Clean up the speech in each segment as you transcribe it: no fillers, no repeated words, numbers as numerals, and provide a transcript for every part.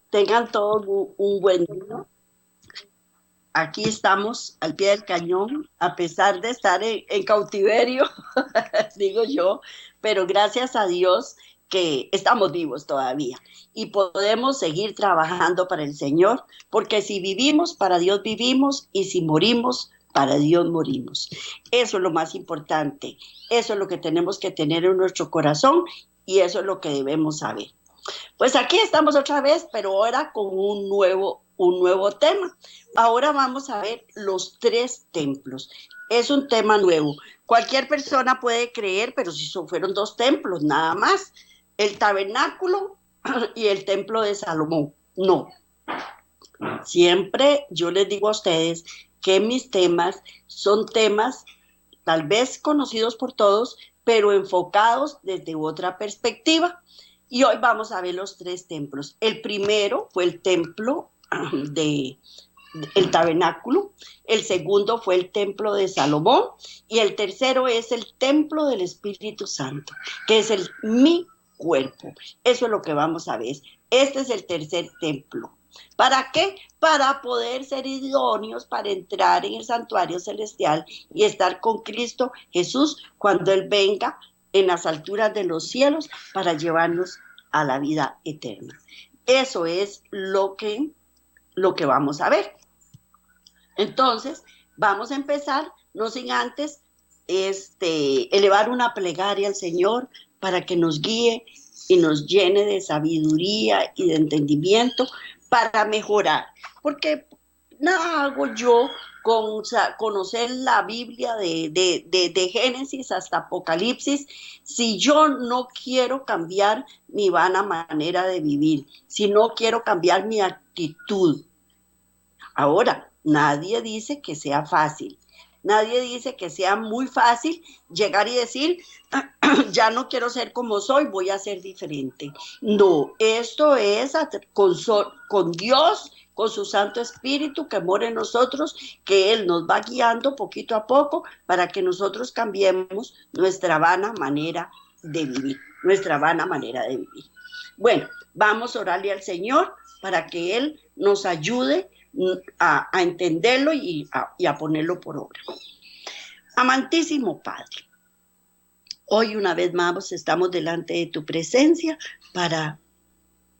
Tengan todos un buen día. Aquí estamos al pie del cañón, a pesar de estar en cautiverio, digo yo, pero gracias a Dios que estamos vivos todavía y podemos seguir trabajando para el Señor, porque si vivimos, para Dios vivimos, y si morimos, para Dios morimos. Eso es lo más importante, eso es lo que tenemos que tener en nuestro corazón y eso es lo que debemos saber. Pues aquí estamos otra vez, pero ahora con un nuevo tema. Ahora vamos a ver los tres templos. Es un tema nuevo. Cualquier persona puede creer, pero si fueron dos templos, nada más. El tabernáculo y el templo de Salomón. No, siempre yo les digo a ustedes que mis temas son temas tal vez conocidos por todos, pero enfocados desde otra perspectiva. Y hoy vamos a ver los tres templos. El primero fue el templo de el tabernáculo, el segundo fue el templo de Salomón y el tercero es el templo del Espíritu Santo, que es mi cuerpo. Eso es lo que vamos a ver. Este es el tercer templo. ¿Para qué? Para poder ser idóneos para entrar en el santuario celestial y estar con Cristo Jesús cuando Él venga en las alturas de los cielos para llevarnos a la vida eterna. Eso es lo que vamos a ver. Entonces, vamos a empezar, no sin antes elevar una plegaria al Señor para que nos guíe y nos llene de sabiduría y de entendimiento para mejorar. Porque nada hago yo con conocer la Biblia de Génesis hasta Apocalipsis si yo no quiero cambiar mi vana manera de vivir, si no quiero cambiar mi actitud. Ahora, nadie dice que sea fácil. Nadie dice que sea muy fácil llegar y decir, ya no quiero ser como soy, voy a ser diferente. No, esto es con Dios, con su Santo Espíritu que mora en nosotros, que Él nos va guiando poquito a poco para que nosotros cambiemos nuestra vana manera de vivir, nuestra vana manera de vivir. Bueno, vamos a orarle al Señor para que Él nos ayude a entenderlo y a ponerlo por obra. Amantísimo Padre, hoy una vez más estamos delante de tu presencia para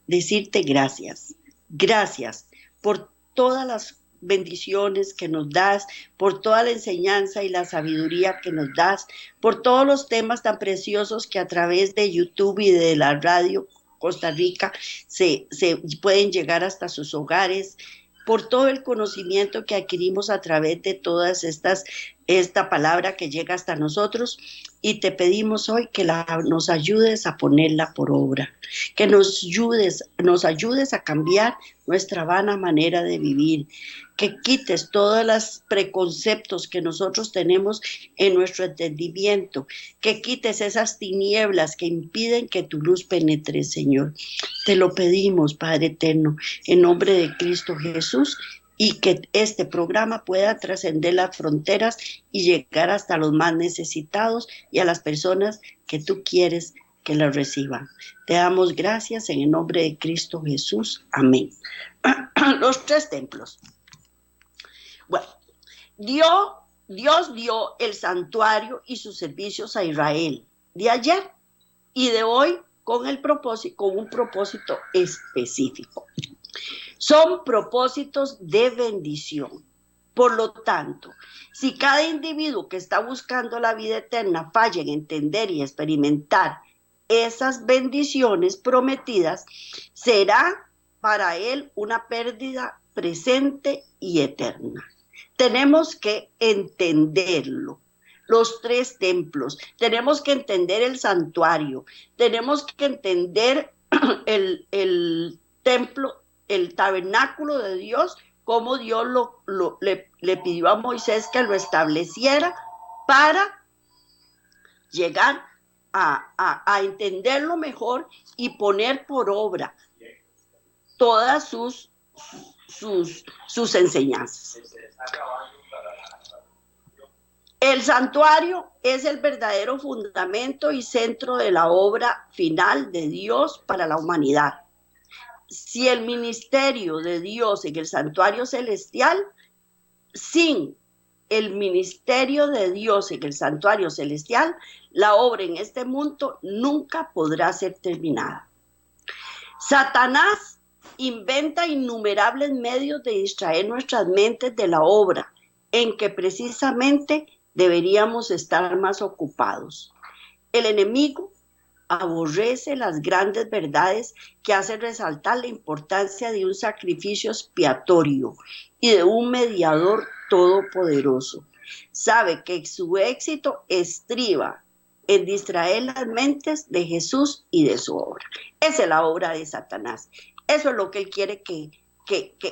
decirte gracias. Gracias por todas las bendiciones que nos das, por toda la enseñanza y la sabiduría que nos das, por todos los temas tan preciosos que a través de YouTube y de la radio Costa Rica se pueden llegar hasta sus hogares, por todo el conocimiento que adquirimos a través de todas esta palabra que llega hasta nosotros, y te pedimos hoy que nos ayudes a ponerla por obra, que nos ayudes a cambiar nuestra vana manera de vivir, que quites todos los preconceptos que nosotros tenemos en nuestro entendimiento, que quites esas tinieblas que impiden que tu luz penetre, Señor. Te lo pedimos, Padre eterno, en nombre de Cristo Jesús, y que este programa pueda trascender las fronteras y llegar hasta los más necesitados y a las personas que tú quieres que las reciban. Te damos gracias en el nombre de Cristo Jesús. Amén. Los tres templos. Bueno, Dios dio el santuario y sus servicios a Israel de ayer y de hoy con un propósito específico. Son propósitos de bendición. Por lo tanto, si cada individuo que está buscando la vida eterna falla en entender y experimentar esas bendiciones prometidas, será para él una pérdida presente y eterna. Tenemos que entenderlo. Los tres templos, tenemos que entender el santuario, tenemos que entender el templo, el tabernáculo de Dios, cómo Dios le pidió a Moisés que lo estableciera para llegar a entenderlo mejor y poner por obra todas sus enseñanzas. El santuario es el verdadero fundamento y centro de la obra final de Dios para la humanidad. si el ministerio de Dios en el santuario celestial, sin el ministerio de Dios en el santuario celestial, la obra en este mundo nunca podrá ser terminada. Satanás inventa innumerables medios de distraer nuestras mentes de la obra en que precisamente deberíamos estar más ocupados. El enemigo aborrece las grandes verdades que hacen resaltar la importancia de un sacrificio expiatorio y de un mediador todopoderoso. Sabe que su éxito estriba en distraer las mentes de Jesús y de su obra. Esa es la obra de Satanás. Eso es lo que él quiere que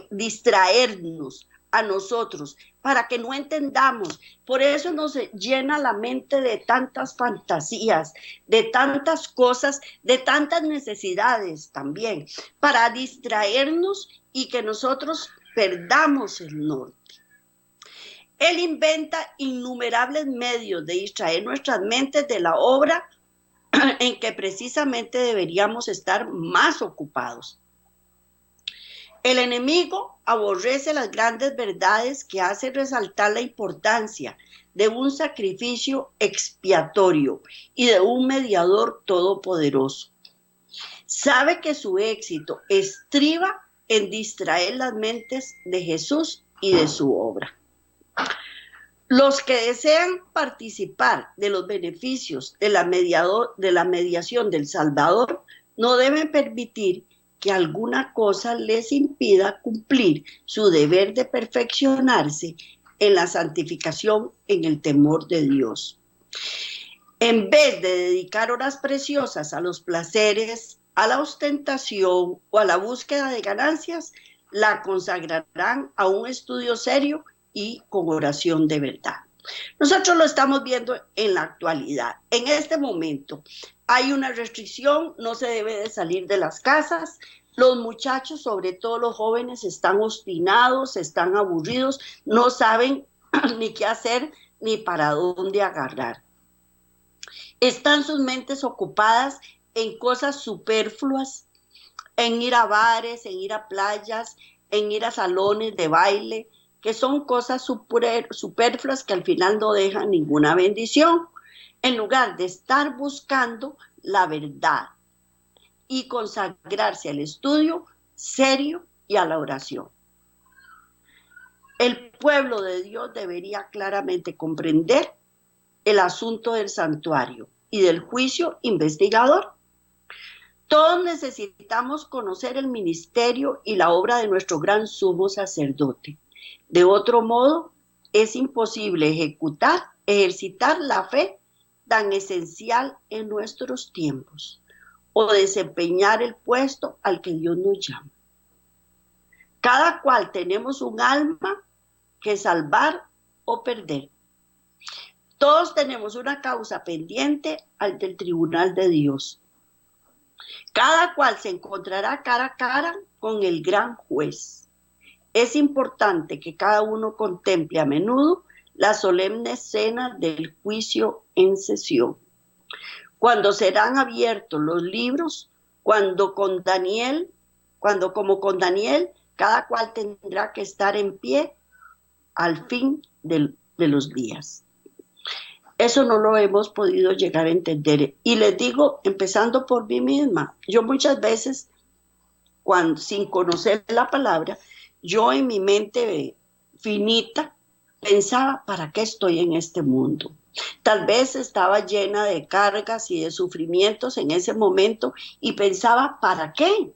distraernos a nosotros, para que no entendamos. Por eso nos llena la mente de tantas fantasías, de tantas cosas, de tantas necesidades también, para distraernos y que nosotros perdamos el norte. Él inventa innumerables medios de distraer nuestras mentes de la obra en que precisamente deberíamos estar más ocupados. El enemigo aborrece las grandes verdades que hacen resaltar la importancia de un sacrificio expiatorio y de un mediador todopoderoso. Sabe que su éxito estriba en distraer las mentes de Jesús y de su obra. Los que desean participar de los beneficios de la mediación del Salvador no deben permitir que alguna cosa les impida cumplir su deber de perfeccionarse en la santificación, en el temor de Dios. En vez de dedicar horas preciosas a los placeres, a la ostentación o a la búsqueda de ganancias, la consagrarán a un estudio serio y con oración de verdad. Nosotros lo estamos viendo en la actualidad. En este momento hay una restricción, no se debe de salir de las casas. Los muchachos, sobre todo los jóvenes, están obstinados, están aburridos, no saben ni qué hacer ni para dónde agarrar. Están sus mentes ocupadas en cosas superfluas, en ir a bares, en ir a playas, en ir a salones de baile, que son cosas superfluas que al final no dejan ninguna bendición, en lugar de estar buscando la verdad y consagrarse al estudio serio y a la oración. El pueblo de Dios debería claramente comprender el asunto del santuario y del juicio investigador. Todos necesitamos conocer el ministerio y la obra de nuestro gran sumo sacerdote. De otro modo, es imposible ejercitar la fe tan esencial en nuestros tiempos o desempeñar el puesto al que Dios nos llama. Cada cual tenemos un alma que salvar o perder. Todos tenemos una causa pendiente ante el tribunal de Dios. Cada cual se encontrará cara a cara con el gran juez. Es importante que cada uno contemple a menudo la solemne escena del juicio en sesión. Cuando serán abiertos los libros, cuando como con Daniel, cada cual tendrá que estar en pie al fin de los días. Eso no lo hemos podido llegar a entender. Y les digo, empezando por mí misma, yo muchas veces, sin conocer la palabra, yo en mi mente finita pensaba, ¿para qué estoy en este mundo? Tal vez estaba llena de cargas y de sufrimientos en ese momento y pensaba, ¿para qué?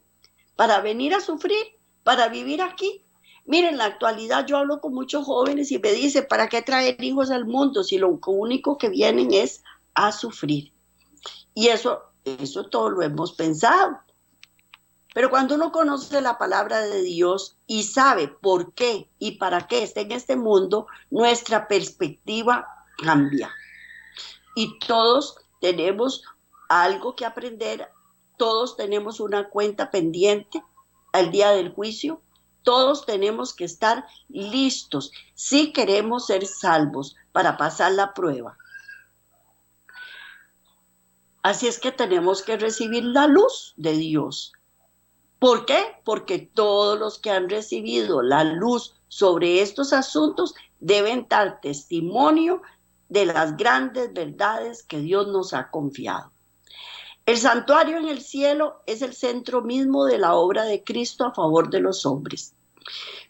¿Para venir a sufrir? ¿Para vivir aquí? Miren, en la actualidad yo hablo con muchos jóvenes y me dicen, ¿para qué traer hijos al mundo si lo único que vienen es a sufrir? Y eso todo lo hemos pensado. Pero cuando uno conoce la palabra de Dios y sabe por qué y para qué está en este mundo, nuestra perspectiva cambia. Y todos tenemos algo que aprender, todos tenemos una cuenta pendiente al día del juicio, todos tenemos que estar listos si queremos ser salvos para pasar la prueba. Así es que tenemos que recibir la luz de Dios. ¿Por qué? Porque todos los que han recibido la luz sobre estos asuntos deben dar testimonio de las grandes verdades que Dios nos ha confiado. El santuario en el cielo es el centro mismo de la obra de Cristo a favor de los hombres.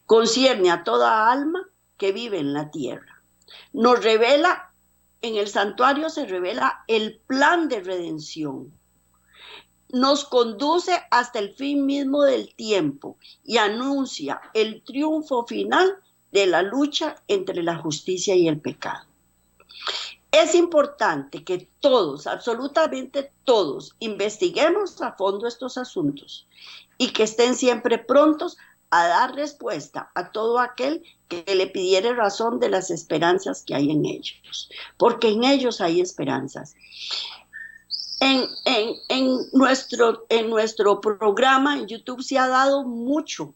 Concierne a toda alma que vive en la tierra. Nos revela, en el santuario se revela el plan de redención. Nos conduce hasta el fin mismo del tiempo y anuncia el triunfo final de la lucha entre la justicia y el pecado. Es importante que todos, absolutamente todos, investiguemos a fondo estos asuntos y que estén siempre prontos a dar respuesta a todo aquel que le pidiere razón de las esperanzas que hay en ellos, porque en ellos hay esperanzas. En nuestro programa en YouTube se ha dado mucho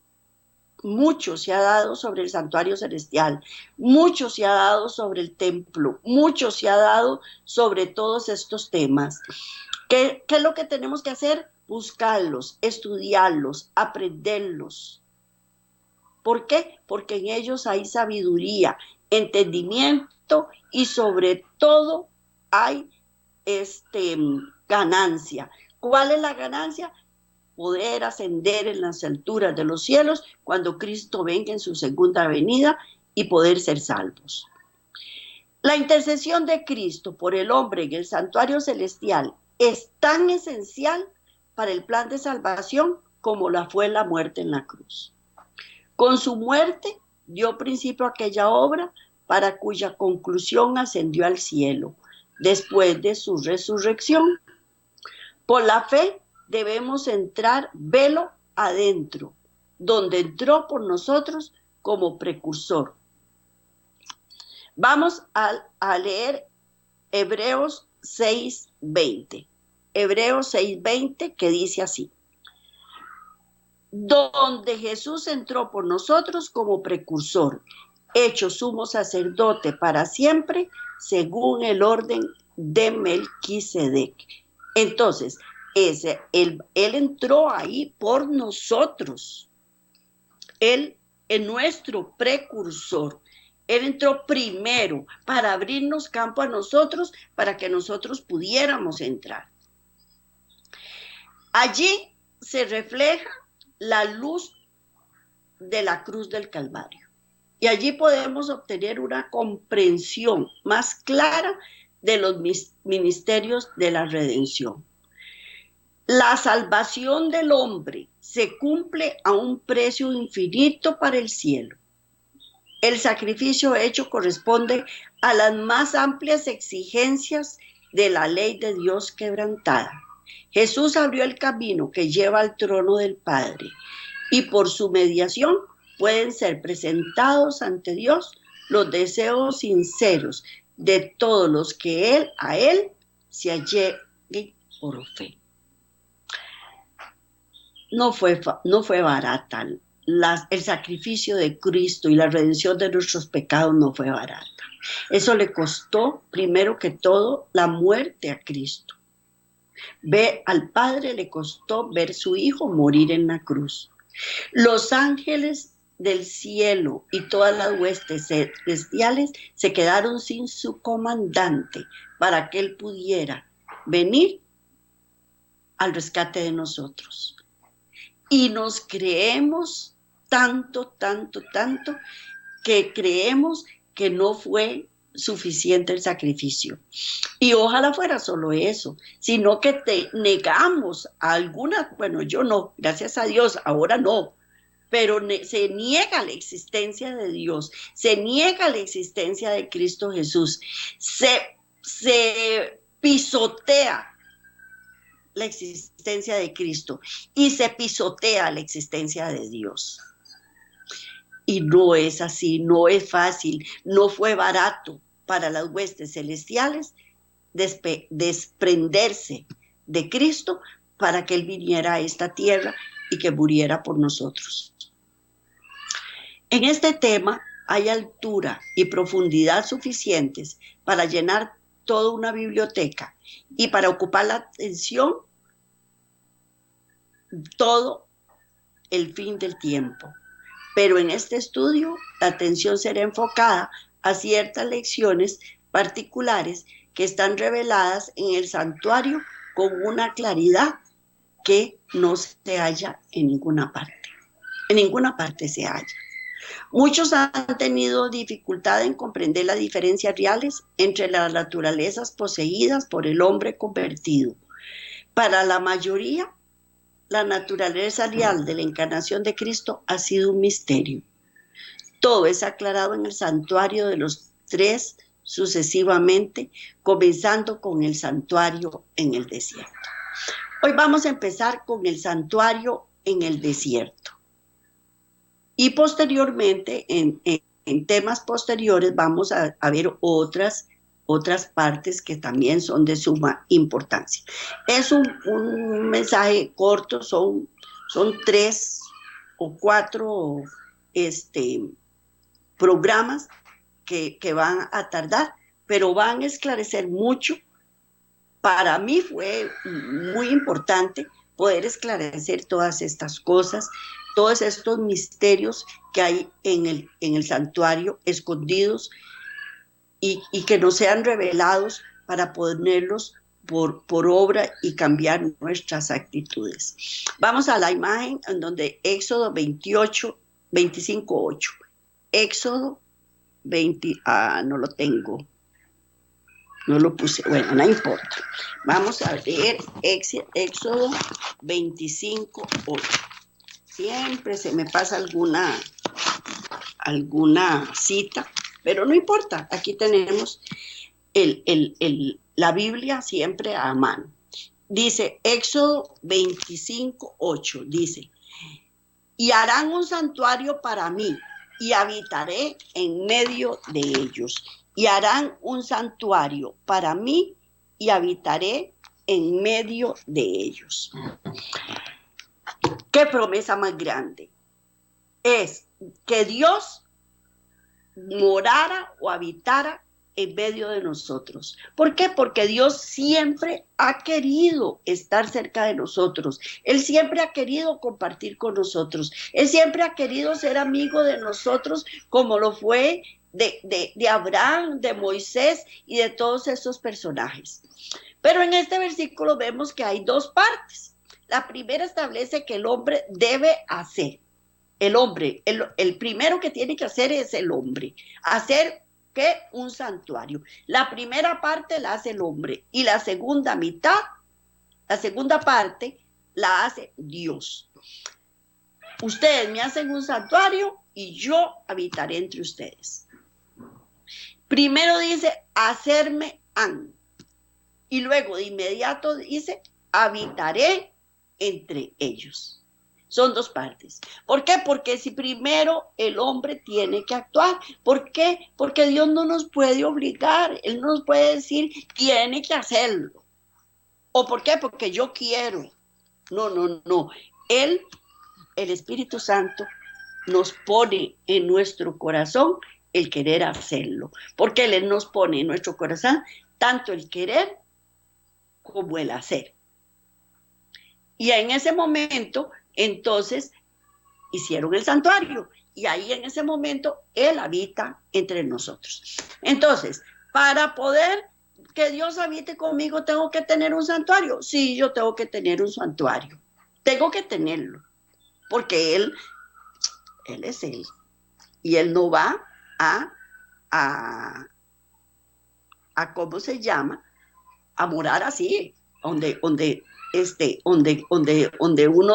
se ha dado sobre el santuario celestial, mucho se ha dado sobre el templo, mucho se ha dado sobre todos estos temas. ¿Qué es lo que tenemos que hacer? Buscarlos, estudiarlos, aprenderlos. ¿Por qué? Porque en ellos hay sabiduría, entendimiento y sobre todo hay ganancia. ¿Cuál es la ganancia? Poder ascender en las alturas de los cielos cuando Cristo venga en su segunda venida y poder ser salvos. La intercesión de Cristo por el hombre en el santuario celestial es tan esencial para el plan de salvación como la fue la muerte en la cruz. Con su muerte dio principio a aquella obra para cuya conclusión ascendió al cielo después de su resurrección. Por la fe debemos entrar velo adentro, donde entró por nosotros como precursor. Vamos a leer Hebreos 6:20. Hebreos 6:20, que dice así: donde Jesús entró por nosotros como precursor, hecho sumo sacerdote para siempre, según el orden de Melquisedec. Entonces, él entró ahí por nosotros. Él es nuestro precursor. Él entró primero para abrirnos campo a nosotros, para que nosotros pudiéramos entrar. Allí se refleja la luz de la cruz del Calvario. Y allí podemos obtener una comprensión más clara de los ministerios de la redención. La salvación del hombre se cumple a un precio infinito para el cielo. El sacrificio hecho corresponde a las más amplias exigencias de la ley de Dios quebrantada. Jesús abrió el camino que lleva al trono del Padre y por su mediación pueden ser presentados ante Dios los deseos sinceros de todos los que a Él se alleguen por fe. No fue barata. El sacrificio de Cristo y la redención de nuestros pecados no fue barata. Eso le costó, primero que todo, la muerte a Cristo. Al Padre le costó ver su Hijo morir en la cruz. Los ángeles del cielo y todas las huestes celestiales se quedaron sin su comandante para que Él pudiera venir al rescate de nosotros. Y nos creemos tanto, que creemos que no fue suficiente el sacrificio. Y ojalá fuera solo eso, sino que te negamos a alguna, bueno, yo no, gracias a Dios, ahora no, pero se niega la existencia de Dios, se niega la existencia de Cristo Jesús, se pisotea la existencia de Cristo y se pisotea la existencia de Dios. Y no es así, no es fácil, no fue barato para las huestes celestiales desprenderse de Cristo para que Él viniera a esta tierra y que muriera por nosotros. En este tema hay altura y profundidad suficientes para llenar toda una biblioteca y para ocupar la atención todo el fin del tiempo. Pero en este estudio, la atención será enfocada a ciertas lecciones particulares que están reveladas en el santuario con una claridad que no se halla en ninguna parte. En ninguna parte se halla. Muchos han tenido dificultad en comprender las diferencias reales entre las naturalezas poseídas por el hombre convertido. Para la mayoría, la naturaleza real de la encarnación de Cristo ha sido un misterio. Todo es aclarado en el santuario de los tres sucesivamente, comenzando con el santuario en el desierto. Hoy vamos a empezar con el santuario en el desierto. Y posteriormente, en temas posteriores, vamos a ver otras partes que también son de suma importancia. Es un mensaje corto, son 3 o 4 programas que van a tardar, pero van a esclarecer mucho. Para mí fue muy importante poder esclarecer todas estas cosas, todos estos misterios que hay en el santuario escondidos y que nos sean revelados para ponerlos por obra y cambiar nuestras actitudes. Vamos a la imagen en donde Éxodo 25:8. Éxodo 20, no lo tengo. No lo puse, bueno, no importa. Vamos a leer Éxodo 25:8. Siempre se me pasa alguna cita, pero no importa. Aquí tenemos la Biblia siempre a mano. Dice Éxodo 25:8, dice, y harán un santuario para mí, y habitaré en medio de ellos. Y harán un santuario para mí y habitaré en medio de ellos. ¿Qué promesa más grande? Es que Dios morara o habitara en medio de nosotros. ¿Por qué? Porque Dios siempre ha querido estar cerca de nosotros. Él siempre ha querido compartir con nosotros. Él siempre ha querido ser amigo de nosotros, como lo fue de Abraham, de Moisés y de todos esos personajes. Pero en este versículo vemos que hay 2 partes. La primera establece que el hombre debe hacer. El hombre, el primero que tiene que hacer es el hombre. Hacer ¿qué? Un santuario. La primera parte la hace el hombre y la segunda parte la hace Dios. Ustedes me hacen un santuario y yo habitaré entre ustedes. Primero dice, hacerme han. Y luego de inmediato dice, habitaré entre ellos. Son 2 partes. ¿Por qué? Porque si primero el hombre tiene que actuar. ¿Por qué? Porque Dios no nos puede obligar. Él no nos puede decir, tiene que hacerlo. ¿O por qué? Porque yo quiero. No. Él, el Espíritu Santo, nos pone en nuestro corazón el querer hacerlo. Porque Él nos pone en nuestro corazón tanto el querer como el hacer. Y en ese momento, entonces, hicieron el santuario. Y ahí en ese momento, Él habita entre nosotros. Entonces, para poder que Dios habite conmigo, ¿tengo que tener un santuario? Sí, yo tengo que tener un santuario. Tengo que tenerlo. Porque Él es Él. Y Él no va a ¿cómo se llama? A morar así, donde uno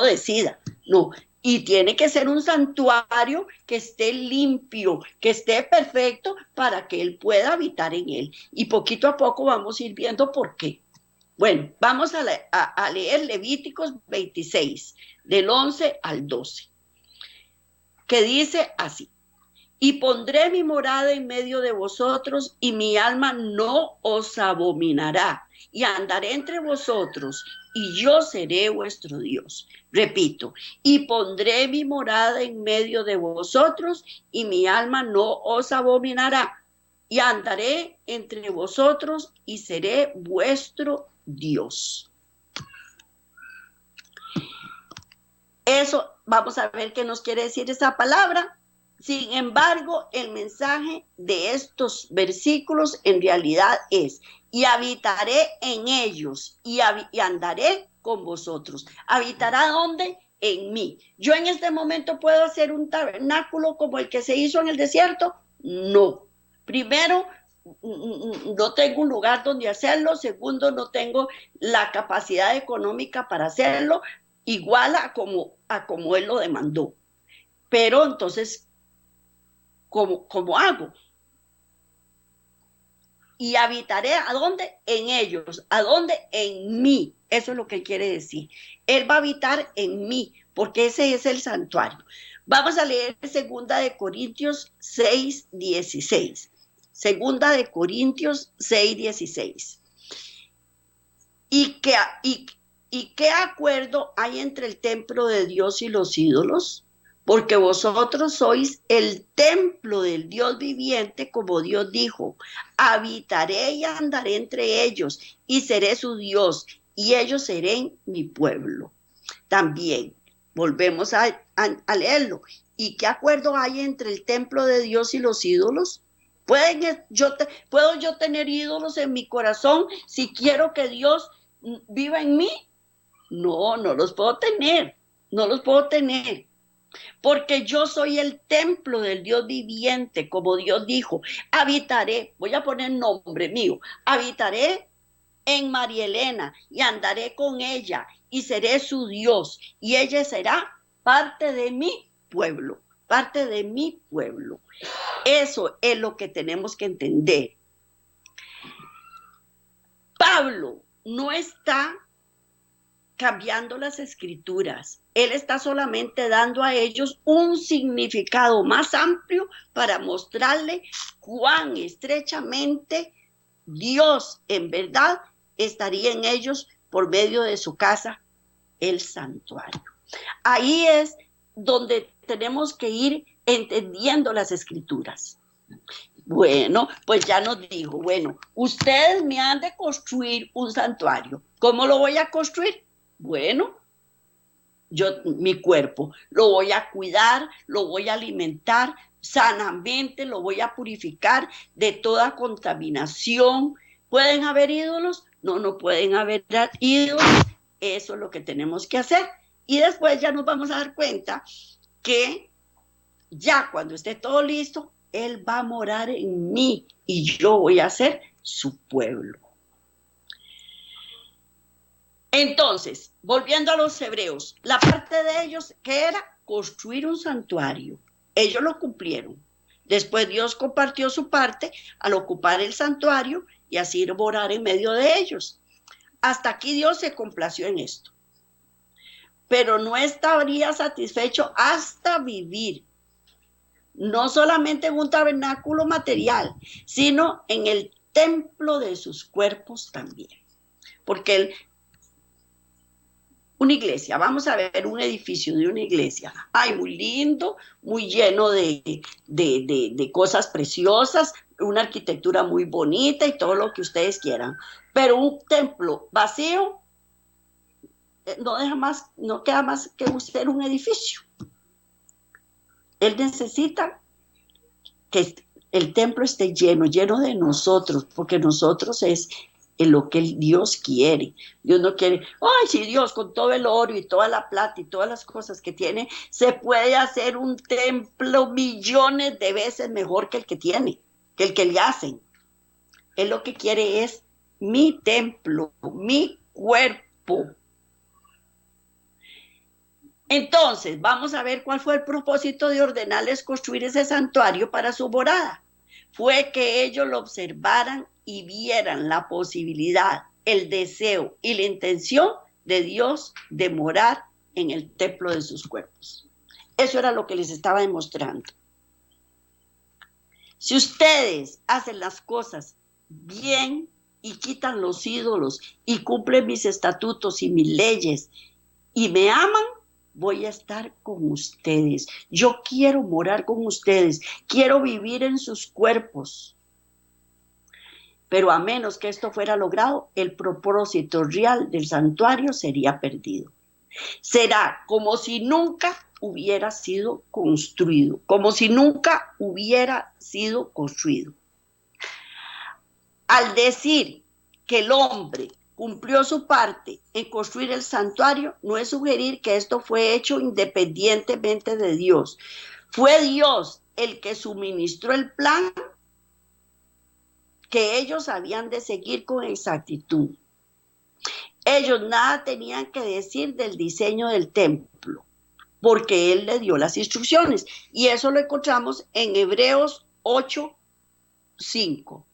decida. No, y tiene que ser un santuario que esté limpio, que esté perfecto para que Él pueda habitar en él. Y poquito a poco vamos a ir viendo por qué. Bueno, vamos a leer Levíticos 26, del 11 al 12, que dice así. Y pondré mi morada en medio de vosotros, y mi alma no os abominará, y andaré entre vosotros, y yo seré vuestro Dios. Repito, y pondré mi morada en medio de vosotros, y mi alma no os abominará, y andaré entre vosotros, y seré vuestro Dios. Eso vamos a ver qué nos quiere decir esa palabra. Sin embargo, el mensaje de estos versículos en realidad es: y habitaré en ellos y andaré con vosotros. ¿Habitará dónde? En mí. ¿Yo en este momento puedo hacer un tabernáculo como el que se hizo en el desierto? No. Primero, no tengo un lugar donde hacerlo. Segundo, no tengo la capacidad económica para hacerlo igual a como él lo demandó. Pero entonces, ¿cómo hago? Y habitaré, ¿a dónde? En ellos. ¿A dónde? En mí. Eso es lo que él quiere decir. Él va a habitar en mí, porque ese es el santuario. Vamos a leer 2 Corintios 6:16. 2 Corintios 6:16. ¿Y qué acuerdo hay entre el templo de Dios y los ídolos? Porque vosotros sois el templo del Dios viviente, como Dios dijo: habitaré y andaré entre ellos, y seré su Dios, y ellos serán mi pueblo. También, volvemos a leerlo. ¿Y qué acuerdo hay entre el templo de Dios y los ídolos? ¿Puedo yo tener ídolos en mi corazón si quiero que Dios viva en mí? No, no los puedo tener, no los puedo tener. Porque yo soy el templo del Dios viviente, como Dios dijo: habitaré, voy a poner nombre mío, habitaré en María Elena y andaré con ella y seré su Dios, y ella será parte de mi pueblo, parte de mi pueblo. Eso es lo que tenemos que entender. Pablo no está cambiando las escrituras. Él está solamente dando a ellos un significado más amplio para mostrarle cuán estrechamente Dios en verdad estaría en ellos por medio de su casa, el santuario. Ahí es donde tenemos que ir entendiendo las escrituras. Bueno, pues ya nos dijo, bueno, ustedes me han de construir un santuario. ¿Cómo lo voy a construir? Bueno, mi cuerpo lo voy a cuidar, lo voy a alimentar sanamente, lo voy a purificar de toda contaminación. ¿Pueden haber ídolos? No, no pueden haber ídolos. Eso es lo que tenemos que hacer. Y después ya nos vamos a dar cuenta que ya cuando esté todo listo, Él va a morar en mí y yo voy a ser su pueblo. Entonces, volviendo a los hebreos, la parte de ellos que era construir un santuario, ellos lo cumplieron. Después Dios compartió su parte al ocupar el santuario y así morar en medio de ellos. Hasta aquí Dios se complació en esto. Pero no estaría satisfecho hasta vivir, no solamente en un tabernáculo material, sino en el templo de sus cuerpos también. Porque una iglesia, vamos a ver un edificio de una iglesia, ay, muy lindo, muy lleno de cosas preciosas, una arquitectura muy bonita y todo lo que ustedes quieran, pero un templo vacío no queda más que ser un edificio. Él necesita que el templo esté lleno de nosotros, porque nosotros es lo que Dios quiere. Dios no quiere, ay, si Dios con todo el oro y toda la plata y todas las cosas que tiene, se puede hacer un templo millones de veces mejor que el que tiene, que el que le hacen. Él lo que quiere es mi templo, mi cuerpo. Entonces, vamos a ver cuál fue el propósito de ordenarles construir ese santuario para su morada. Fue que ellos lo observaran y vieran la posibilidad, el deseo y la intención de Dios de morar en el templo de sus cuerpos. Eso era lo que les estaba demostrando. Si ustedes hacen las cosas bien y quitan los ídolos y cumplen mis estatutos y mis leyes y me aman, voy a estar con ustedes. Yo quiero morar con ustedes. Quiero vivir en sus cuerpos. Pero a menos que esto fuera logrado, el propósito real del santuario sería perdido. Será como si nunca hubiera sido construido, como si nunca hubiera sido construido. Al decir que el hombre cumplió su parte en construir el santuario, no es sugerir que esto fue hecho independientemente de Dios. Fue Dios el que suministró el plan que ellos habían de seguir con exactitud. Ellos nada tenían que decir del diseño del templo, porque Él le dio las instrucciones. Y eso lo encontramos en Hebreos 8:5.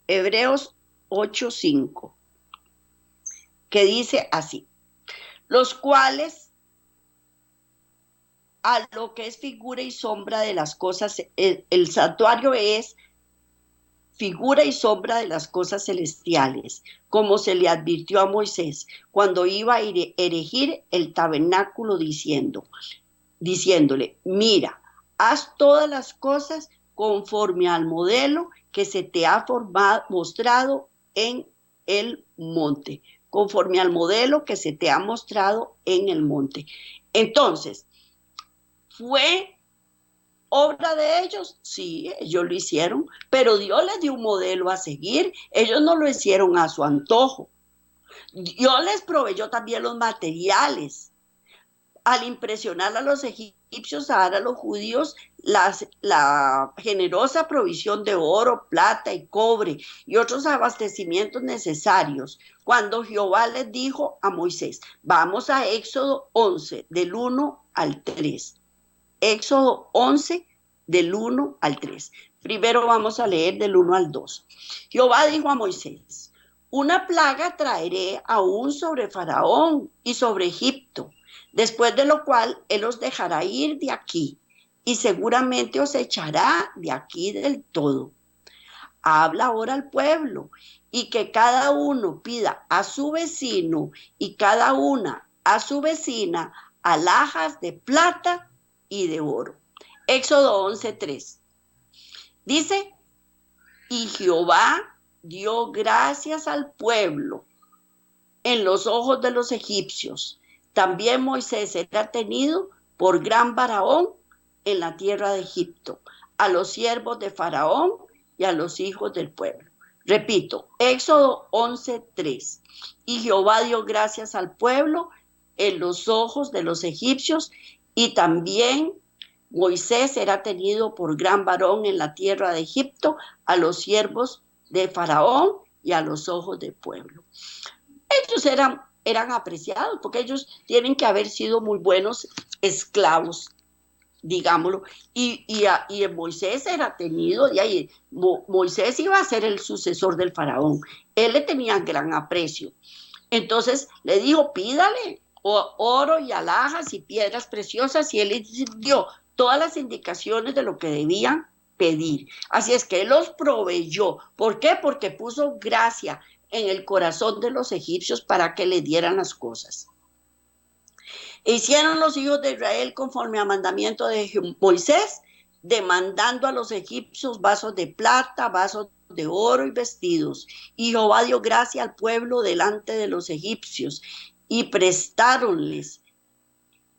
Hebreos 8:5, que dice así: los cuales, a lo que es figura y sombra de las cosas, el santuario es figura y sombra de las cosas celestiales, como se le advirtió a Moisés cuando iba a erigir el tabernáculo, diciéndole: mira, haz todas las cosas conforme al modelo que se te ha mostrado en el monte, conforme al modelo que se te ha mostrado en el monte. Entonces, ¿fue obra de ellos? Sí, ellos lo hicieron, pero Dios les dio un modelo a seguir. Ellos no lo hicieron a su antojo. Dios les proveyó también los materiales. Al impresionar a los egipcios, a dar a los judíos la generosa provisión de oro, plata y cobre y otros abastecimientos necesarios, cuando Jehová les dijo a Moisés, vamos a Éxodo 11, del 1 al 3. Éxodo 11, del 1 al 3. Primero vamos a leer del 1 al 2. Jehová dijo a Moisés: una plaga traeré aún sobre Faraón y sobre Egipto, después de lo cual él os dejará ir de aquí y seguramente os echará de aquí del todo. Habla ahora al pueblo y que cada uno pida a su vecino y cada una a su vecina alhajas de plata y de oro. Éxodo 11:3. Dice: y Jehová dio gracias al pueblo en los ojos de los egipcios. También Moisés era tenido por gran varón en la tierra de Egipto, a los siervos de Faraón y a los hijos del pueblo. Repito, Éxodo 11:3. Y Jehová dio gracias al pueblo en los ojos de los egipcios, y también Moisés era tenido por gran varón en la tierra de Egipto, a los siervos de Faraón y a los ojos del pueblo. Ellos eran apreciados porque ellos tienen que haber sido muy buenos esclavos, digámoslo, y Moisés era tenido, y ahí Moisés iba a ser el sucesor del faraón. Él le tenía gran aprecio. Entonces le dijo: pídale oro y alhajas y piedras preciosas, y él les dio todas las indicaciones de lo que debían pedir. Así es que él los proveyó. ¿Por qué? Porque puso gracia en el corazón de los egipcios para que le dieran las cosas. E hicieron los hijos de Israel conforme al mandamiento de Moisés, demandando a los egipcios vasos de plata, vasos de oro y vestidos. Y Jehová dio gracia al pueblo delante de los egipcios, y prestáronles,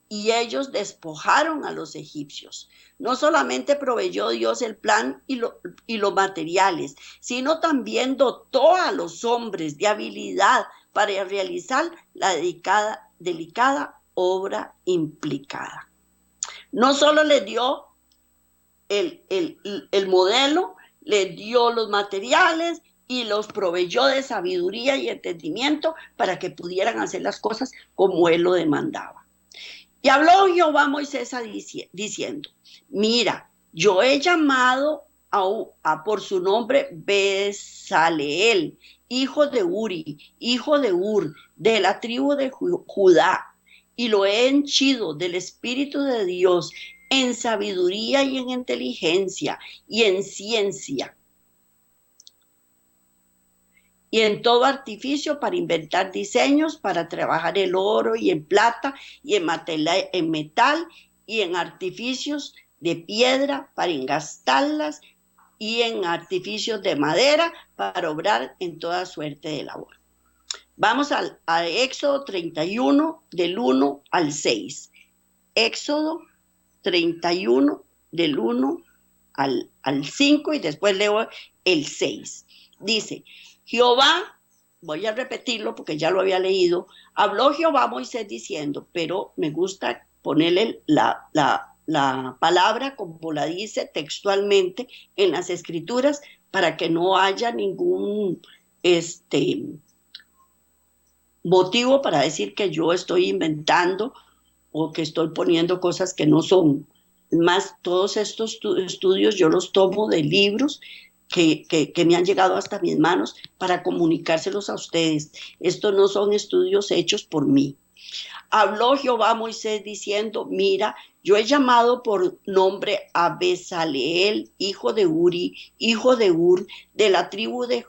y ellos despojaron a los egipcios. No solamente proveyó Dios el plan y los materiales, sino también dotó a los hombres de habilidad para realizar la delicada obra implicada. No solo les dio el modelo, les dio los materiales y los proveyó de sabiduría y entendimiento para que pudieran hacer las cosas como él lo demandaba. Y habló Jehová a Moisés diciendo: mira, yo he llamado por su nombre Bezaleel, hijo de Uri, hijo de Ur, de la tribu de Judá, y lo he henchido del Espíritu de Dios en sabiduría y en inteligencia y en ciencia y en todo artificio, para inventar diseños, para trabajar el oro y en plata y en metal y en artificios de piedra, para engastarlas, y en artificios de madera, para obrar en toda suerte de labor. Vamos a Éxodo 31, del 1 al 6. Éxodo 31, del 1 al 5, y después leo el 6. Dice, Jehová, voy a repetirlo porque ya lo había leído, habló Jehová a Moisés diciendo, pero me gusta ponerle la palabra como la dice textualmente en las escrituras para que no haya ningún motivo para decir que yo estoy inventando o que estoy poniendo cosas que no son. Más, todos estos estudios yo los tomo de libros que me han llegado hasta mis manos para comunicárselos a ustedes. Estos no son estudios hechos por mí. Habló Jehová a Moisés diciendo, mira, yo he llamado por nombre a Bezaleel, hijo de Uri, hijo de Ur, de la tribu de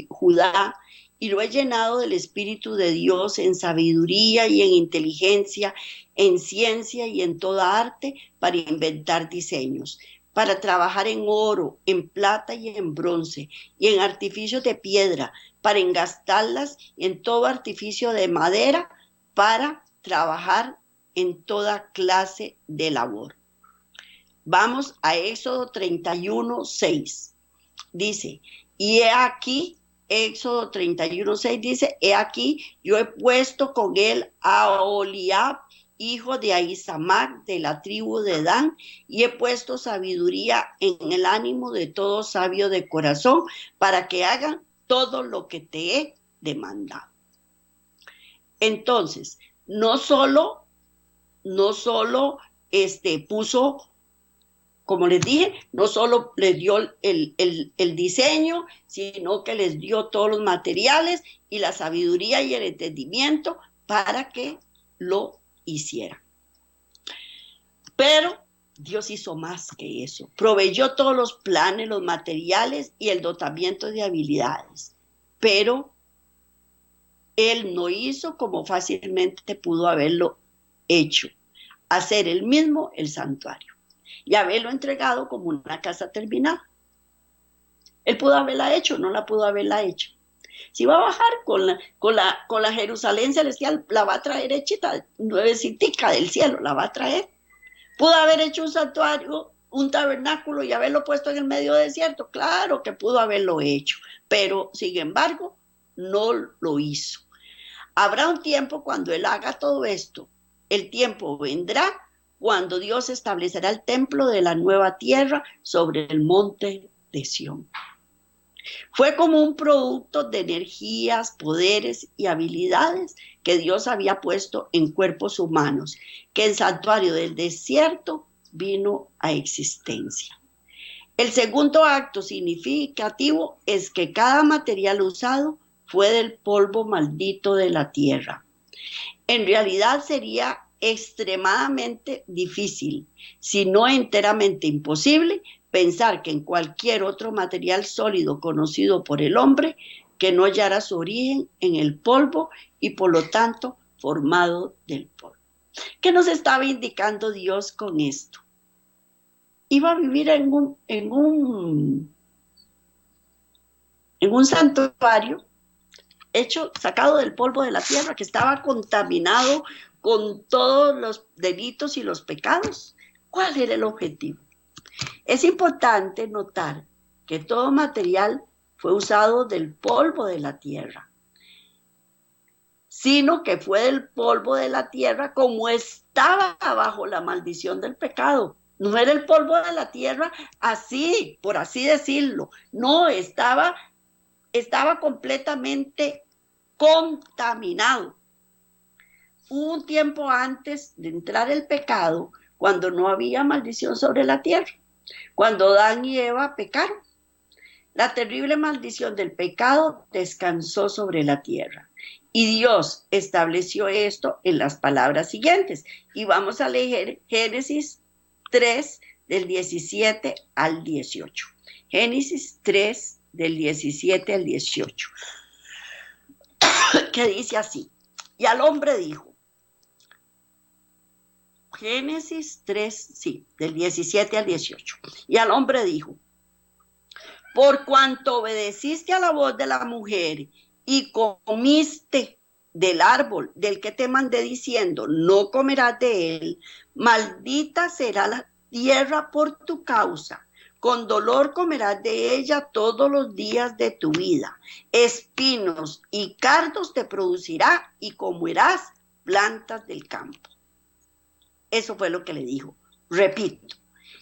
Judá, y lo he llenado del Espíritu de Dios en sabiduría y en inteligencia, en ciencia y en toda arte, para inventar diseños, para trabajar en oro, en plata y en bronce, y en artificios de piedra, para engastarlas en todo artificio de madera, para trabajar en toda clase de labor. Vamos a Éxodo 31, 6. Dice, y he aquí, Éxodo 31, 6 dice, he aquí, yo he puesto con él a Oliab, hijo de Ahisamac, de la tribu de Dan, y he puesto sabiduría en el ánimo de todo sabio de corazón, para que hagan todo lo que te he demandado. Entonces, no solo puso, como les dije, no solo les dio el diseño, sino que les dio todos los materiales y la sabiduría y el entendimiento para que lo hicieran. Pero Dios hizo más que eso. Proveyó todos los planes, los materiales y el dotamiento de habilidades. Pero Él no hizo como fácilmente pudo haberlo hecho, hacer él mismo el santuario y haberlo entregado como una casa terminada. Él pudo haberla hecho, no la pudo haberla hecho. Si va a bajar con la Jerusalén celestial, la va a traer hechita, nuevecitica del cielo, la va a traer. Pudo haber hecho un santuario, un tabernáculo y haberlo puesto en el medio desierto. Claro que pudo haberlo hecho, pero sin embargo no lo hizo. Habrá un tiempo cuando Él haga todo esto. El tiempo vendrá cuando Dios establecerá el templo de la nueva tierra sobre el monte de Sión. Fue como un producto de energías, poderes y habilidades que Dios había puesto en cuerpos humanos, que el santuario del desierto vino a existencia. El segundo acto significativo es que cada material usado fue del polvo maldito de la tierra. En realidad sería extremadamente difícil, si no enteramente imposible, pensar que en cualquier otro material sólido conocido por el hombre que no hallara su origen en el polvo y por lo tanto formado del polvo. ¿Qué nos estaba indicando Dios con esto? Iba a vivir en un santuario sacado del polvo de la tierra, que estaba contaminado con todos los delitos y los pecados. ¿Cuál era el objetivo? Es importante notar que todo material fue usado del polvo de la tierra, sino que fue del polvo de la tierra como estaba bajo la maldición del pecado. No era el polvo de la tierra así, por así decirlo. No, estaba completamente contaminado. Hubo un tiempo antes de entrar el pecado, cuando no había maldición sobre la tierra, cuando Adán y Eva pecaron. La terrible maldición del pecado descansó sobre la tierra. Y Dios estableció esto en las palabras siguientes. Y vamos a leer Génesis 3, del 17 al 18. Génesis 3, del 17 al 18. Que dice así, y al hombre dijo, Génesis 3, sí, del 17 al 18, y al hombre dijo, por cuanto obedeciste a la voz de la mujer y comiste del árbol del que te mandé diciendo, no comerás de él, maldita será la tierra por tu causa. Con dolor comerás de ella todos los días de tu vida. Espinos y cardos te producirá y comerás plantas del campo. Eso fue lo que le dijo. Repito.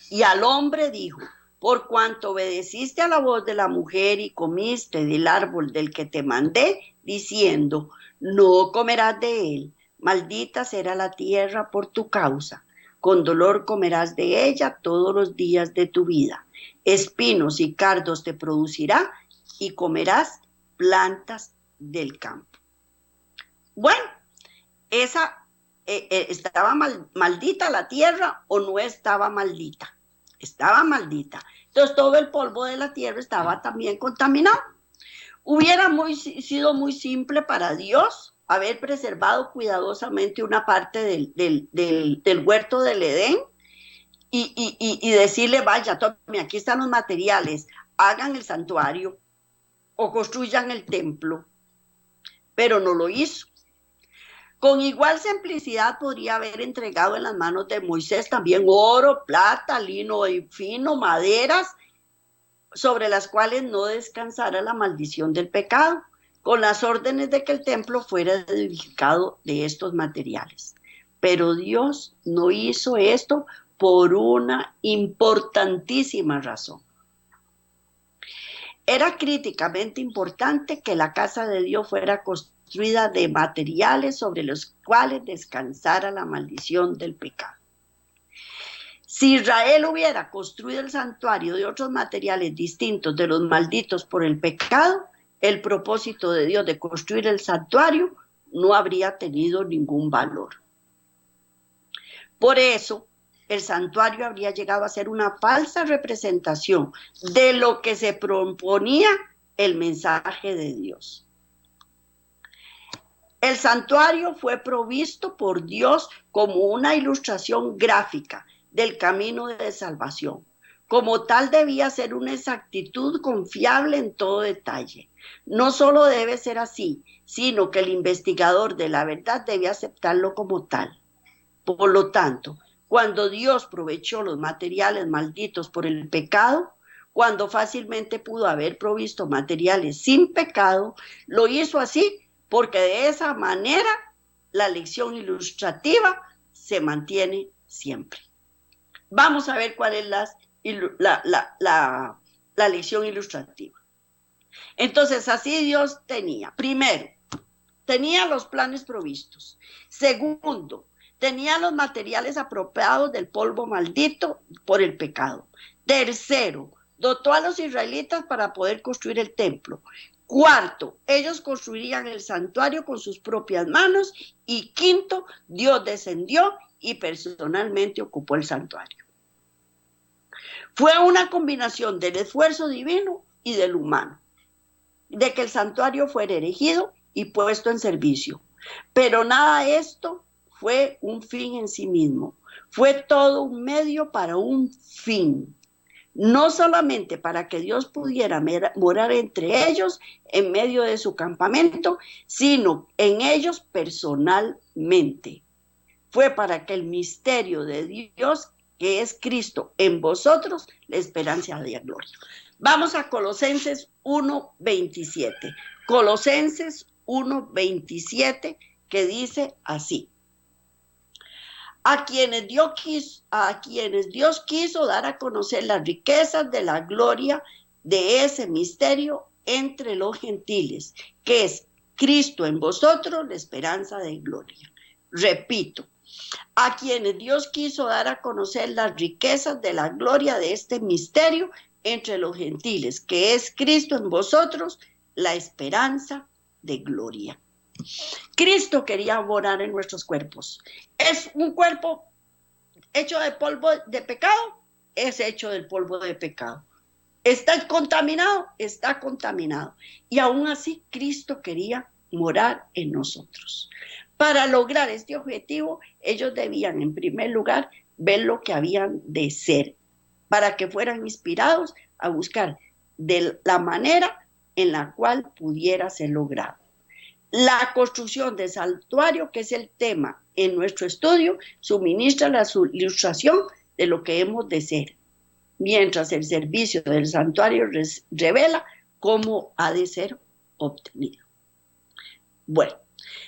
Y al hombre dijo, por cuanto obedeciste a la voz de la mujer y comiste del árbol del que te mandé, diciendo, no comerás de él, maldita será la tierra por tu causa. Con dolor comerás de ella todos los días de tu vida. Espinos y cardos te producirá y comerás plantas del campo. Bueno, ¿estaba maldita la tierra o no estaba maldita? Estaba maldita. Entonces todo el polvo de la tierra estaba también contaminado. Hubiera sido muy simple para Dios haber preservado cuidadosamente una parte del huerto del Edén y decirle, vaya, tome, aquí están los materiales, hagan el santuario o construyan el templo, pero no lo hizo. Con igual simplicidad podría haber entregado en las manos de Moisés también oro, plata, lino fino, maderas, sobre las cuales no descansara la maldición del pecado, con las órdenes de que el templo fuera edificado de estos materiales. Pero Dios no hizo esto por una importantísima razón. Era críticamente importante que la casa de Dios fuera construida de materiales sobre los cuales descansara la maldición del pecado. Si Israel hubiera construido el santuario de otros materiales distintos de los malditos por el pecado, el propósito de Dios de construir el santuario no habría tenido ningún valor. Por eso, el santuario habría llegado a ser una falsa representación de lo que se proponía el mensaje de Dios. El santuario fue provisto por Dios como una ilustración gráfica del camino de salvación. Como tal debía ser una exactitud confiable en todo detalle. No solo debe ser así, sino que el investigador de la verdad debe aceptarlo como tal. Por lo tanto, cuando Dios provechó los materiales malditos por el pecado, cuando fácilmente pudo haber provisto materiales sin pecado, lo hizo así porque de esa manera la lección ilustrativa se mantiene siempre. Vamos a ver cuál es la lección ilustrativa. Entonces, así Dios tenía, primero, tenía los planes provistos. Segundo, tenía los materiales apropiados del polvo maldito por el pecado. Tercero, dotó a los israelitas para poder construir el templo. Cuarto, ellos construirían el santuario con sus propias manos. Y quinto, Dios descendió y personalmente ocupó el santuario. Fue una combinación del esfuerzo divino y del humano, de que el santuario fuera erigido y puesto en servicio. Pero nada de esto fue un fin en sí mismo, fue todo un medio para un fin. No solamente para que Dios pudiera morar entre ellos en medio de su campamento, sino en ellos personalmente. Fue para que el misterio de Dios, que es Cristo en vosotros, la esperanza de gloria. Vamos a Colosenses 1:27. Colosenses 1:27, que dice así: a quienes Dios quiso dar a conocer las riquezas de la gloria de ese misterio entre los gentiles, que es Cristo en vosotros, la esperanza de gloria. Repito, a quienes Dios quiso dar a conocer las riquezas de la gloria de este misterio entre los gentiles, que es Cristo en vosotros, la esperanza de gloria. Cristo quería morar en nuestros cuerpos. ¿Es un cuerpo hecho de polvo de pecado? Es hecho del polvo de pecado. ¿Está contaminado? Está contaminado. Y aún así, Cristo quería morar en nosotros. Para lograr este objetivo, ellos debían, en primer lugar, ver lo que habían de ser, para que fueran inspirados a buscar de la manera en la cual pudiera ser logrado. La construcción del santuario, que es el tema en nuestro estudio, suministra la ilustración de lo que hemos de ser, mientras el servicio del santuario revela cómo ha de ser obtenido. Bueno,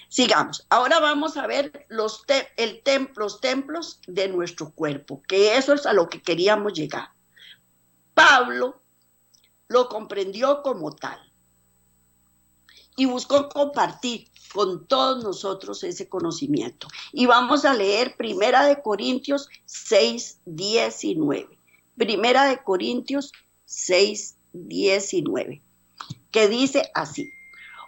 sigamos. Ahora vamos a ver los templos de nuestro cuerpo, que eso es a lo que queríamos llegar. Pablo lo comprendió como tal y buscó compartir con todos nosotros ese conocimiento. Y vamos a leer 1 Corintios 6, 19. 1 Corintios 6, 19, que dice así: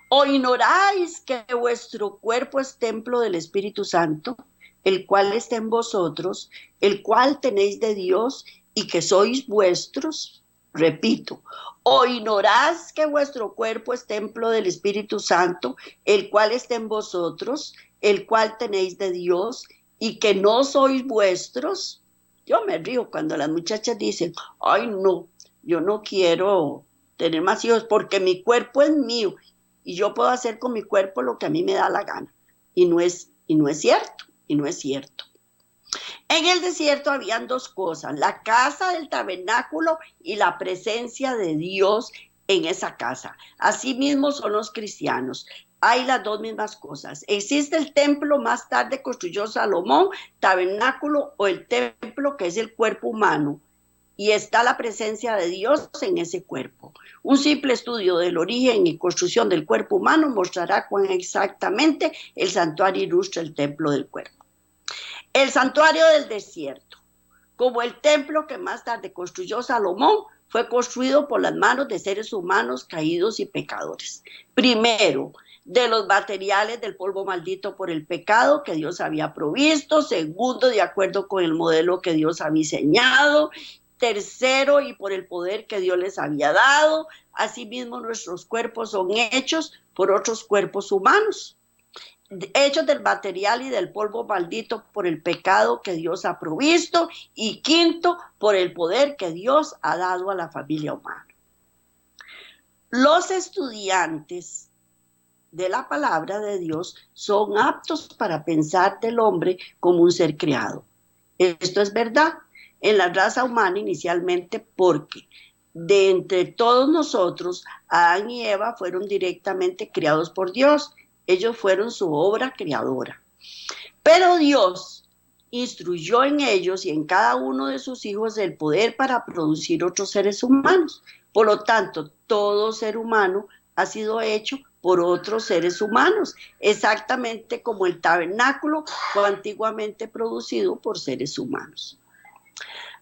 ¿O ignoráis que vuestro cuerpo es templo del Espíritu Santo, el cual está en vosotros, el cual tenéis de Dios y que sois vuestros? Repito, ¿o ignoráis que vuestro cuerpo es templo del Espíritu Santo, el cual está en vosotros, el cual tenéis de Dios y que no sois vuestros? Yo me río cuando las muchachas dicen, ay no, yo no quiero tener más hijos porque mi cuerpo es mío y yo puedo hacer con mi cuerpo lo que a mí me da la gana. Y no es cierto. En el desierto habían dos cosas: la casa del tabernáculo y la presencia de Dios en esa casa. Asimismo son los cristianos. Hay las dos mismas cosas. Existe el templo, más tarde construyó Salomón, tabernáculo o el templo que es el cuerpo humano. Y está la presencia de Dios en ese cuerpo. Un simple estudio del origen y construcción del cuerpo humano mostrará cuán exactamente el santuario ilustra el templo del cuerpo. El santuario del desierto, como el templo que más tarde construyó Salomón, fue construido por las manos de seres humanos caídos y pecadores. Primero, de los materiales del polvo maldito por el pecado que Dios había provisto. Segundo, de acuerdo con el modelo que Dios había diseñado. Tercero, y por el poder que Dios les había dado. Asimismo, nuestros cuerpos son hechos por otros cuerpos humanos, hechos del material y del polvo maldito por el pecado que Dios ha provisto. Y quinto, por el poder que Dios ha dado a la familia humana. Los estudiantes de la palabra de Dios son aptos para pensar del hombre como un ser creado. Esto es verdad en la raza humana inicialmente, porque de entre todos nosotros, Adán y Eva fueron directamente creados por Dios. Ellos fueron su obra creadora. Pero Dios instruyó en ellos y en cada uno de sus hijos el poder para producir otros seres humanos. Por lo tanto, todo ser humano ha sido hecho por otros seres humanos, exactamente como el tabernáculo fue antiguamente producido por seres humanos.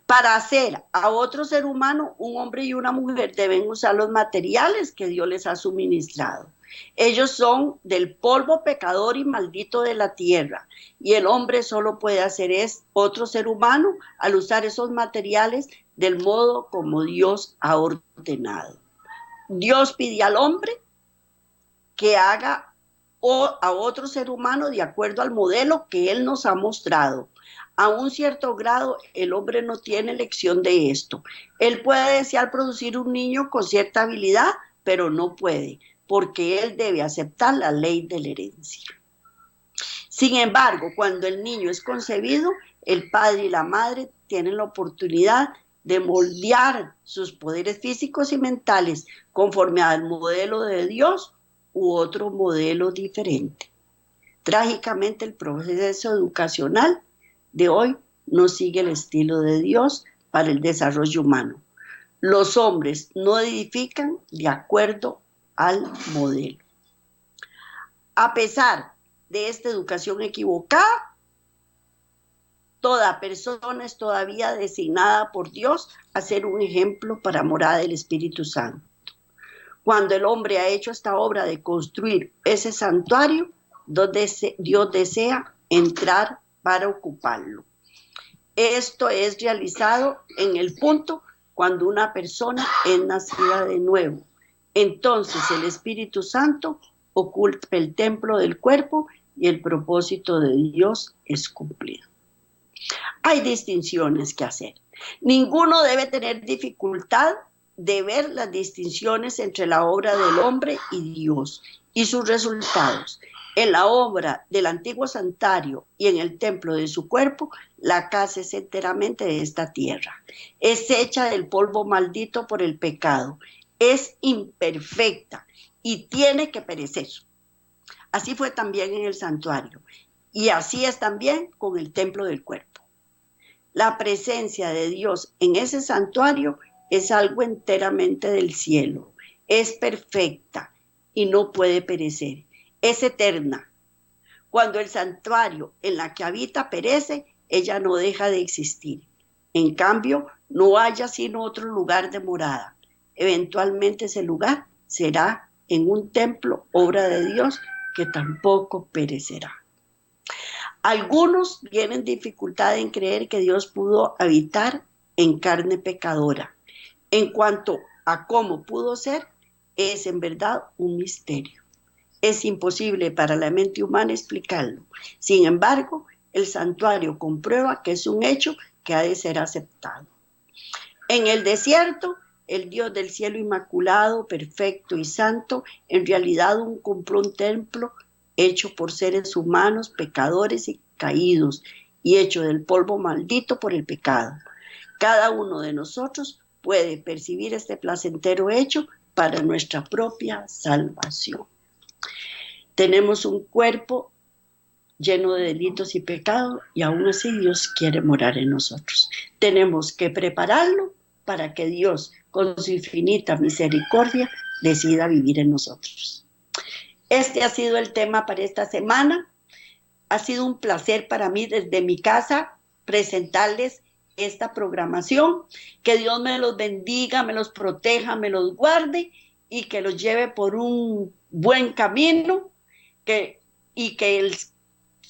Para hacer a otro ser humano, un hombre y una mujer deben usar los materiales que Dios les ha suministrado. Ellos son del polvo pecador y maldito de la tierra, y el hombre solo puede hacer otro ser humano al usar esos materiales del modo como Dios ha ordenado. Dios pide al hombre que haga a otro ser humano de acuerdo al modelo que Él nos ha mostrado. A un cierto grado, el hombre no tiene elección de esto. Él puede desear producir un niño con cierta habilidad, pero no puede, porque él debe aceptar la ley de la herencia. Sin embargo, cuando el niño es concebido, el padre y la madre tienen la oportunidad de moldear sus poderes físicos y mentales conforme al modelo de Dios u otro modelo diferente. Trágicamente, el proceso educacional de hoy no sigue el estilo de Dios para el desarrollo humano. Los hombres no edifican de acuerdo al modelo. A pesar de esta educación equivocada, toda persona es todavía designada por Dios a ser un ejemplo para morada del Espíritu Santo. Cuando el hombre ha hecho esta obra de construir ese santuario, Dios desea entrar para ocuparlo. Esto es realizado en el punto cuando una persona es nacida de nuevo. Entonces el Espíritu Santo oculta el templo del cuerpo y el propósito de Dios es cumplido. Hay distinciones que hacer. Ninguno debe tener dificultad de ver las distinciones entre la obra del hombre y Dios. y sus resultados. En la obra del antiguo santuario y en el templo de su cuerpo, la casa es enteramente de esta tierra. Es hecha del polvo maldito por el pecado. Es imperfecta y tiene que perecer. Así fue también en el santuario. Y así es también con el templo del cuerpo. La presencia de Dios en ese santuario es algo enteramente del cielo. Es perfecta y no puede perecer. Es eterna. Cuando el santuario en la que habita perece, ella no deja de existir. En cambio, no haya sino otro lugar de morada. Eventualmente ese lugar será en un templo, obra de Dios, que tampoco perecerá. Algunos tienen dificultad en creer que Dios pudo habitar en carne pecadora. En cuanto a cómo pudo ser, es en verdad un misterio. Es imposible para la mente humana explicarlo. Sin embargo, el santuario comprueba que es un hecho que ha de ser aceptado. En el desierto, el Dios del cielo inmaculado, perfecto y santo, en realidad compró un templo hecho por seres humanos, pecadores y caídos, y hecho del polvo maldito por el pecado. Cada uno de nosotros puede percibir este placentero hecho para nuestra propia salvación. Tenemos un cuerpo lleno de delitos y pecados y aún así Dios quiere morar en nosotros. Tenemos que prepararlo para que Dios, con su infinita misericordia, decida vivir en nosotros. Este ha sido el tema para esta semana. Ha sido un placer para mí desde mi casa presentarles esta programación. Que Dios me los bendiga, me los proteja, me los guarde y que los lleve por un buen camino, y que el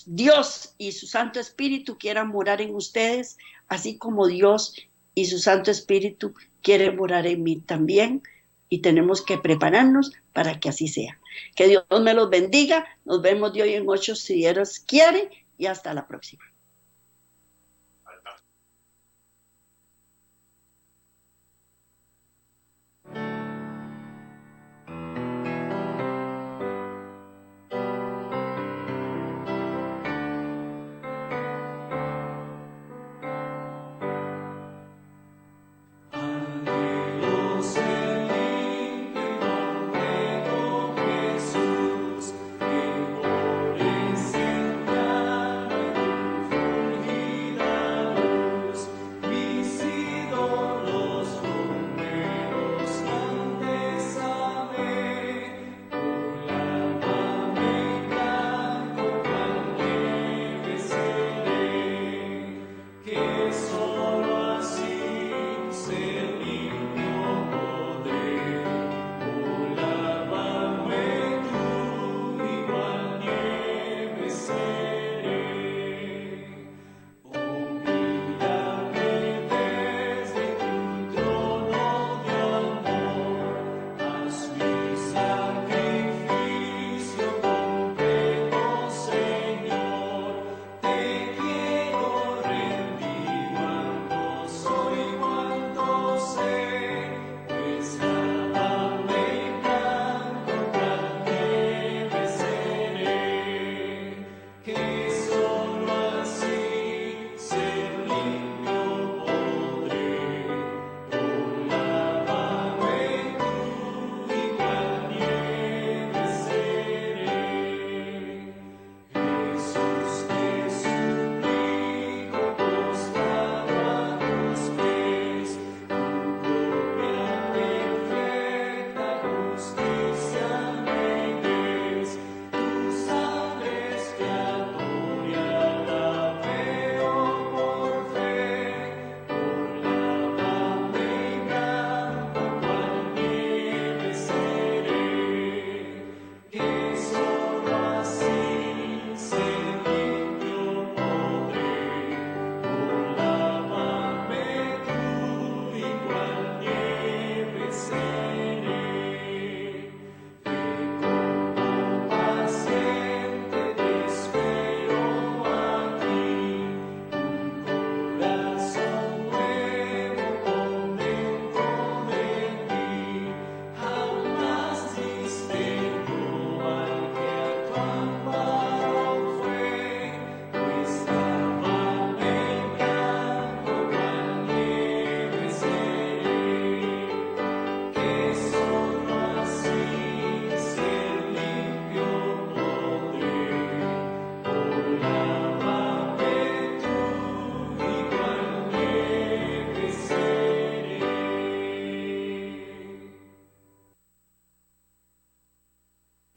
Dios y su Santo Espíritu quieran morar en ustedes, así como Dios y su Santo Espíritu quieren morar en mí también, y tenemos que prepararnos para que así sea. Que Dios me los bendiga. Nos vemos de hoy en 8 si Dios quiere, y hasta la próxima.